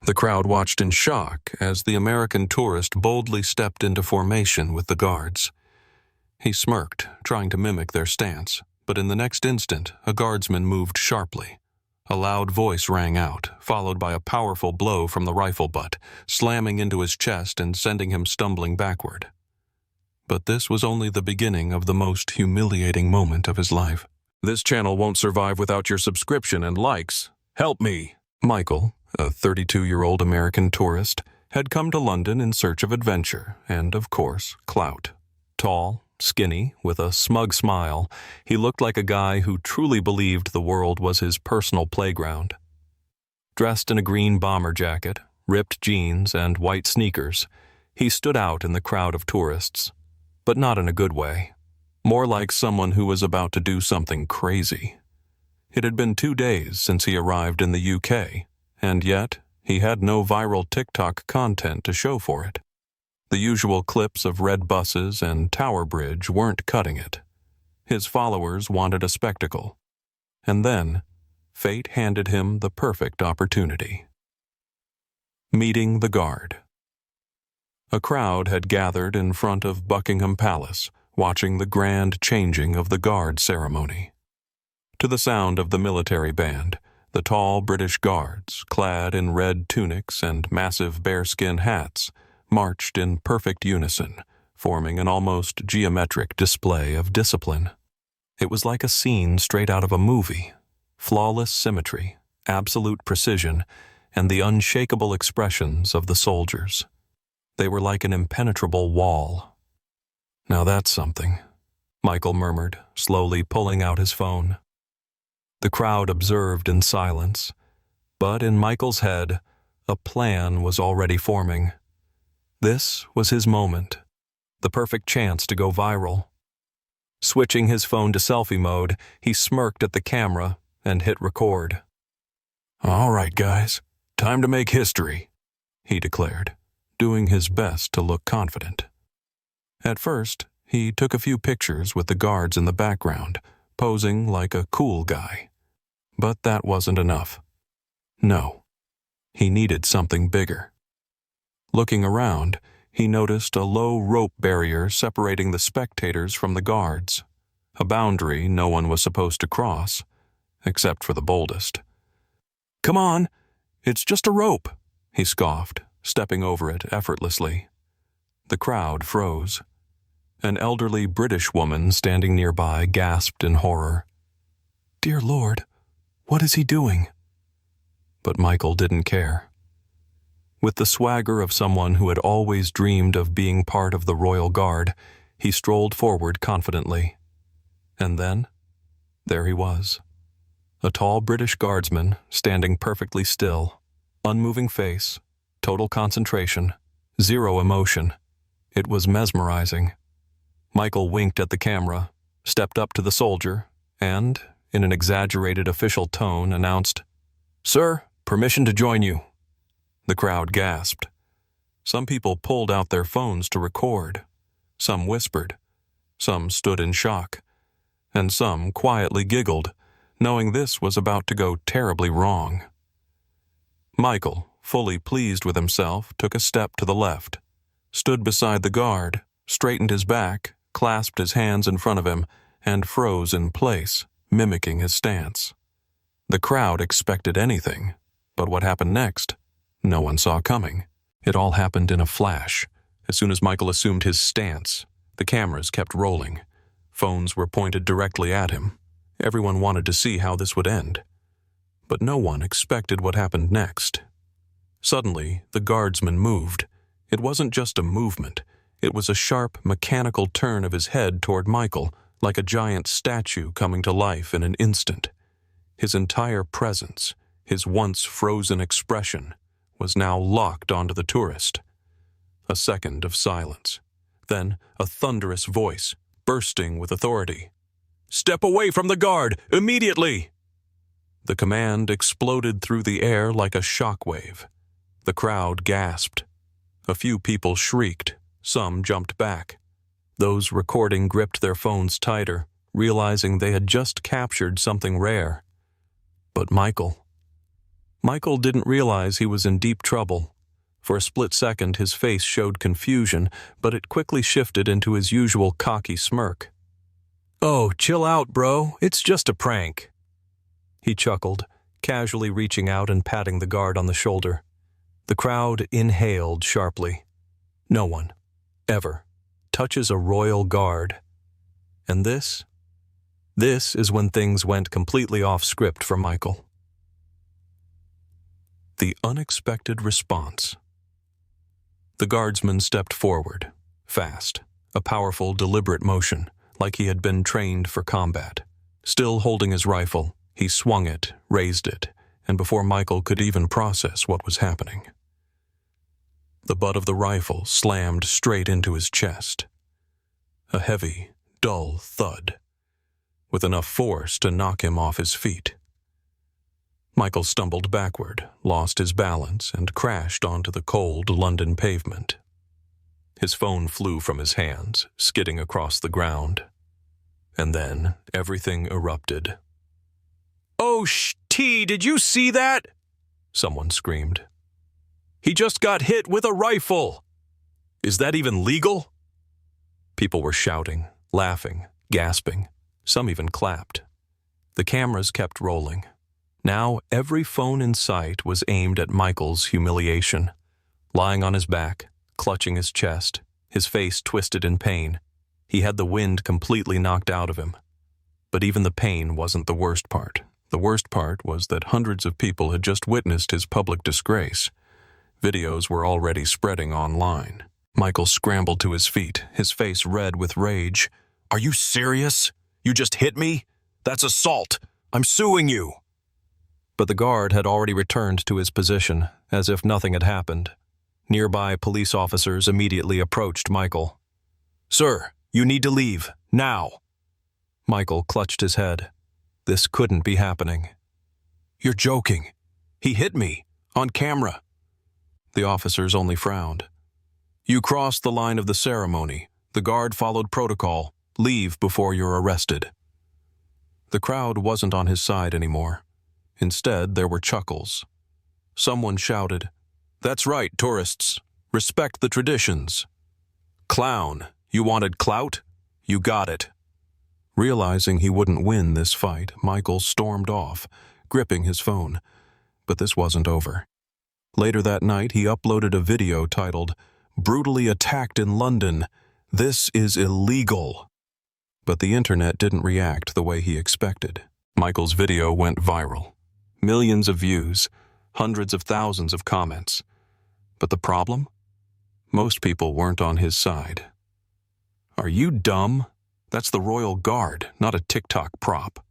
The crowd watched in shock as the American tourist boldly stepped into formation with the guards. He smirked, trying to mimic their stance, but in the next instant, a guardsman moved sharply. A loud voice rang out, followed by a powerful blow from the rifle butt, slamming into his chest and sending him stumbling backward. But this was only the beginning of the most humiliating moment of his life. This channel won't survive without your subscription and likes. Help me! Michael, a 32-year-old American tourist, had come to London in search of adventure and, of course, clout. Tall, skinny, with a smug smile, he looked like a guy who truly believed the world was his personal playground. Dressed in a green bomber jacket, ripped jeans, and white sneakers, he stood out in the crowd of tourists, but not in a good way. More like someone who was about to do something crazy. It had been 2 days since he arrived in the UK, and yet he had no viral TikTok content to show for it. The usual clips of red buses and Tower Bridge weren't cutting it. His followers wanted a spectacle. And then, fate handed him the perfect opportunity. Meeting the guard. A crowd had gathered in front of Buckingham Palace, watching the grand changing of the guard ceremony. To the sound of the military band, the tall British guards, clad in red tunics and massive bearskin hats, marched in perfect unison, forming an almost geometric display of discipline. It was like a scene straight out of a movie. Flawless symmetry, absolute precision, and the unshakable expressions of the soldiers. They were like an impenetrable wall. "Now that's something," Michael murmured, slowly pulling out his phone. The crowd observed in silence, but in Michael's head, a plan was already forming. This was his moment, the perfect chance to go viral. Switching his phone to selfie mode, he smirked at the camera and hit record. "All right, guys, time to make history," he declared, doing his best to look confident. At first, he took a few pictures with the guards in the background, posing like a cool guy. But that wasn't enough. No, he needed something bigger. Looking around, he noticed a low rope barrier separating the spectators from the guards, a boundary no one was supposed to cross, except for the boldest. "Come on, it's just a rope," he scoffed, stepping over it effortlessly. The crowd froze. An elderly British woman standing nearby gasped in horror. "Dear Lord, what is he doing?" But Michael didn't care. With the swagger of someone who had always dreamed of being part of the Royal Guard, he strolled forward confidently. And then, there he was. A tall British guardsman, standing perfectly still, unmoving face, total concentration, zero emotion. It was mesmerizing. Michael winked at the camera, stepped up to the soldier, and, in an exaggerated official tone, announced, "Sir, permission to join you." The crowd gasped. Some people pulled out their phones to record. Some whispered. Some stood in shock. And some quietly giggled, knowing this was about to go terribly wrong. Michael, fully pleased with himself, took a step to the left, stood beside the guard, straightened his back, clasped his hands in front of him, and froze in place, mimicking his stance. The crowd expected anything, but what happened next? No one saw coming. It all happened in a flash. As soon as Michael assumed his stance, the cameras kept rolling. Phones were pointed directly at him. Everyone wanted to see how this would end. But no one expected what happened next. Suddenly, the guardsman moved. It wasn't just a movement. It was a sharp, mechanical turn of his head toward Michael, like a giant statue coming to life in an instant. His entire presence, his once frozen expression, was now locked onto the tourist. A second of silence. Then a thunderous voice, bursting with authority. "Step away from the guard, immediately!" The command exploded through the air like a shockwave. The crowd gasped. A few people shrieked, some jumped back. Those recording gripped their phones tighter, realizing they had just captured something rare. But Michael, Michael didn't realize he was in deep trouble. For a split second, his face showed confusion, but it quickly shifted into his usual cocky smirk. "Oh, chill out, bro. It's just a prank." He chuckled, casually reaching out and patting the guard on the shoulder. The crowd inhaled sharply. No one, ever, touches a royal guard. And this is when things went completely off script for Michael. The unexpected response. The guardsman stepped forward, fast, a powerful, deliberate motion, like he had been trained for combat. Still holding his rifle, he swung it, raised it, and before Michael could even process what was happening, the butt of the rifle slammed straight into his chest. A heavy, dull thud, with enough force to knock him off his feet. Michael stumbled backward, lost his balance, and crashed onto the cold London pavement. His phone flew from his hands, skidding across the ground. And then everything erupted. "Oh, did you see that?" someone screamed. "He just got hit with a rifle! Is that even legal?" People were shouting, laughing, gasping. Some even clapped. The cameras kept rolling. Now every phone in sight was aimed at Michael's humiliation. Lying on his back, clutching his chest, his face twisted in pain, he had the wind completely knocked out of him. But even the pain wasn't the worst part. The worst part was that hundreds of people had just witnessed his public disgrace. Videos were already spreading online. Michael scrambled to his feet, his face red with rage. "Are you serious? You just hit me? That's assault! I'm suing you!" But the guard had already returned to his position, as if nothing had happened. Nearby police officers immediately approached Michael. "Sir, you need to leave, now." Michael clutched his head. This couldn't be happening. "You're joking. He hit me, on camera." The officers only frowned. "You crossed the line of the ceremony. The guard followed protocol. Leave before you're arrested." The crowd wasn't on his side anymore. Instead, there were chuckles. Someone shouted, "That's right, tourists. Respect the traditions." "Clown, you wanted clout? You got it." Realizing he wouldn't win this fight, Michael stormed off, gripping his phone. But this wasn't over. Later that night, he uploaded a video titled, "Brutally Attacked in London. This is illegal." But the internet didn't react the way he expected. Michael's video went viral. Millions of views, hundreds of thousands of comments. But the problem? Most people weren't on his side. "Are you dumb? That's the Royal Guard, not a TikTok prop.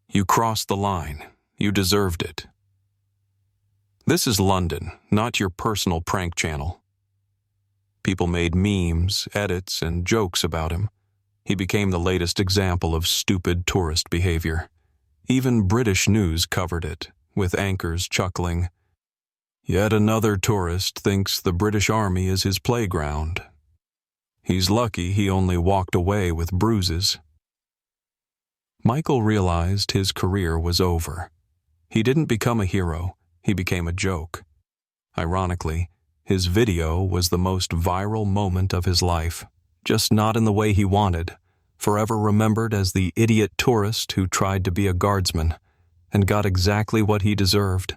You crossed the line. You deserved it." This is London, not your personal prank channel. People made memes, edits, and jokes about him. He became the latest example of stupid tourist behavior. Even British news covered it, with anchors chuckling, "Yet another tourist thinks the British Army is his playground. He's lucky he only walked away with bruises." Michael realized his career was over. He didn't become a hero, he became a joke. Ironically, his video was the most viral moment of his life, just not in the way he wanted, forever remembered as the idiot tourist who tried to be a guardsman and got exactly what he deserved.